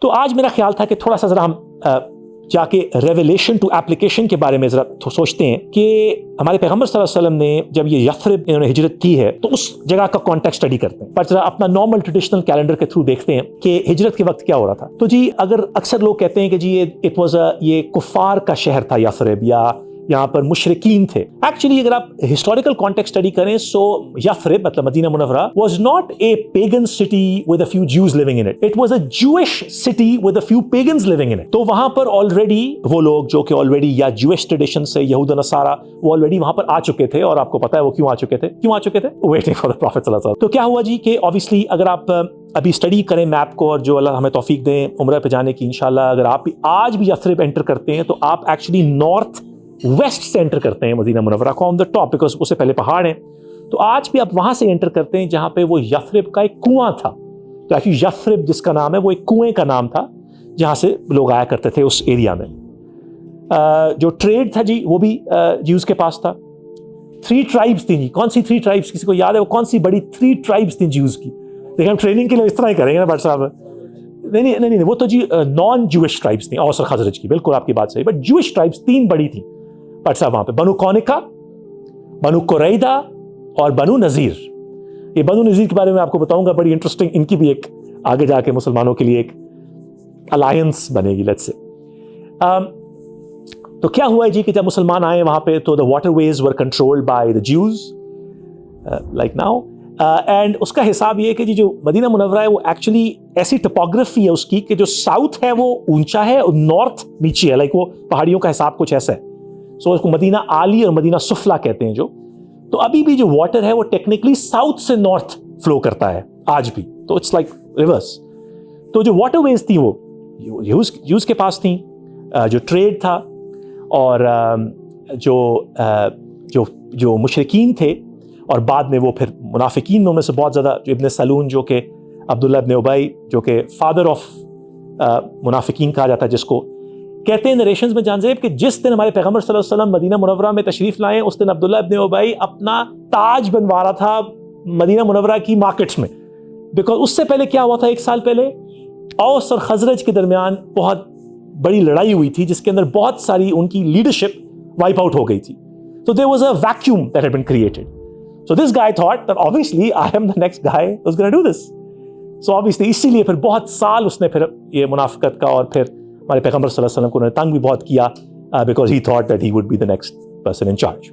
تو آج میرا خیال تھا کہ تھوڑا سا ذرا ہم جا کے ریویلیشن ٹو ایپلیکیشن کے بارے میں ذرا سوچتے ہیں کہ ہمارے پیغمبر صلی اللہ علیہ وسلم نے جب یہ یثرب انہوں نے ہجرت کی ہے تو اس جگہ کا کانٹیکسٹ اسٹڈی کرتے ہیں، پر ذرا اپنا نارمل ٹریڈیشنل کیلنڈر کے تھرو دیکھتے ہیں کہ ہجرت کے وقت کیا ہو رہا تھا. تو جی اگر اکثر لوگ کہتے ہیں کہ جی یہ کفار کا شہر تھا یثرب، یا یہاں پر مشرکین تھے. ایکچولی اگر آپ ہسٹوریکل کانٹیکسٹ اسٹڈی کریں سو یثرب مطلب Madina Munawwara was not a pagan city with a few Jews living in it, it was a Jewish city with a few pagans living in it. تو وہاں پر آلریڈی وہ لوگ جو کہ آلریڈی یا جوئش ٹریڈیشن سے یہود و نصارہ وہ آلریڈی وہاں پر آ چکے تھے، اور آپ کو پتا ہے وہ کیوں آ چکے تھے ویٹنگ فار دی پروفٹ صلی اللہ علیہ وسلم. تو کیا ہوا جی کہ obviously اگر آپ ابھی اسٹڈی کریں میپ کو، اور جو اللہ ہمیں توفیق دیں عمرہ پہ جانے کی انشاءاللہ، اگر آپ بھی آج بھی یثرب انٹر کرتے ہیں تو آپ ایکچولی نارتھ ویسٹ سے انٹر کرتے ہیں مدینہ منورہ کو آن دا ٹاپ، بیکاز اس سے پہلے پہاڑ ہیں. تو آج بھی آپ وہاں سے انٹر کرتے ہیں جہاں پہ وہ یثرب کا ایک کنواں تھا. تو ایکچولی یثرب جس کا نام ہے وہ ایک کنویں کا نام تھا جہاں سے لوگ آیا کرتے تھے اس ایریا میں. جو ٹریڈ تھا جی وہ بھی جیوز کے پاس تھا. 3 ٹرائبس تھیں جی. کون سی 3 ٹرائبس کسی کو یاد ہے؟ وہ کون سی بڑی 3 ٹرائبس تھیں جیوز کی؟ دیکھیں ہم ٹریننگ کے لیے اس طرح ہی کریں گے نا بٹ صاحب. نہیں وہ تو جی نان جوئش ٹرائبس تھیں، اوس اور خزرج کی. بالکل آپ کی بات صحیح، بٹ جوئش ٹرائبس 3 بڑی تھیں بٹ صاحب وہاں پہ. بنو کونکا، بنو قریظہ اور بنو نذیر. یہ بنو نذیر کے بارے میں آپ کو بتاؤں گا، بڑی انٹرسٹنگ. ان کی بھی ایک آگے جا کے مسلمانوں کے لیے ایک الائنس بنے گی لیٹس سے. تو کیا ہوا ہے جی کہ جب مسلمان آئے وہاں پہ تو the waterways were controlled by the Jews like now and اس کا حساب یہ ہے کہ جی جو مدینہ منورہ ہے وہ ایکچولی ایسی ٹپوگرافی ہے اس کی کہ جو ساؤتھ ہے وہ اونچا ہے اور نارتھ نیچے ہے، لائک وہ پہاڑیوں کا حساب کچھ ایسا ہے. سو اس کو مدینہ عالی اور مدینہ سفلا کہتے ہیں جو. تو ابھی بھی جو واٹر ہے وہ ٹیکنیکلی ساؤتھ سے نارتھ فلو کرتا ہے آج بھی، تو اٹس لائک ریورس. تو جو واٹر ویز تھیں وہ یوز کے پاس تھیں، جو ٹریڈ تھا، اور جو مشرکین تھے، اور بعد میں وہ پھر منافقین میں سے بہت زیادہ، جو ابن سلون جو کہ عبداللہ ابن ابی جو کہ فادر آف منافقین کہا جاتا ہے، جس کو کہتے ہیں نریشنز میں جانزیب کہ جس دن ہمارے پیغمبر صلی اللہ علیہ وسلم مدینہ منورہ میں تشریف لائے اس دن عبداللہ ابن ابی اپنا تاج بنوا رہا تھا مدینہ منورہ کی مارکیٹس میں. بیکاز اس سے پہلے کیا ہوا تھا، 1 سال پہلے اوس اور خزرج کے درمیان بہت بڑی لڑائی ہوئی تھی جس کے اندر بہت ساری ان کی لیڈرشپ وائپ آؤٹ ہو گئی تھی. So there was a vacuum that had been created. So this guy thought that obviously I am the next guy who's going to do this. So obviously اسی لیے پھر بہت سال اس نے پھر یہ منافقت کا، اور پھر ہمارے پیغمبر صلی اللہ علیہ وسلم کو انہوں نے تنگ بھی بہت کیا because he thought that he would be the next person in charge.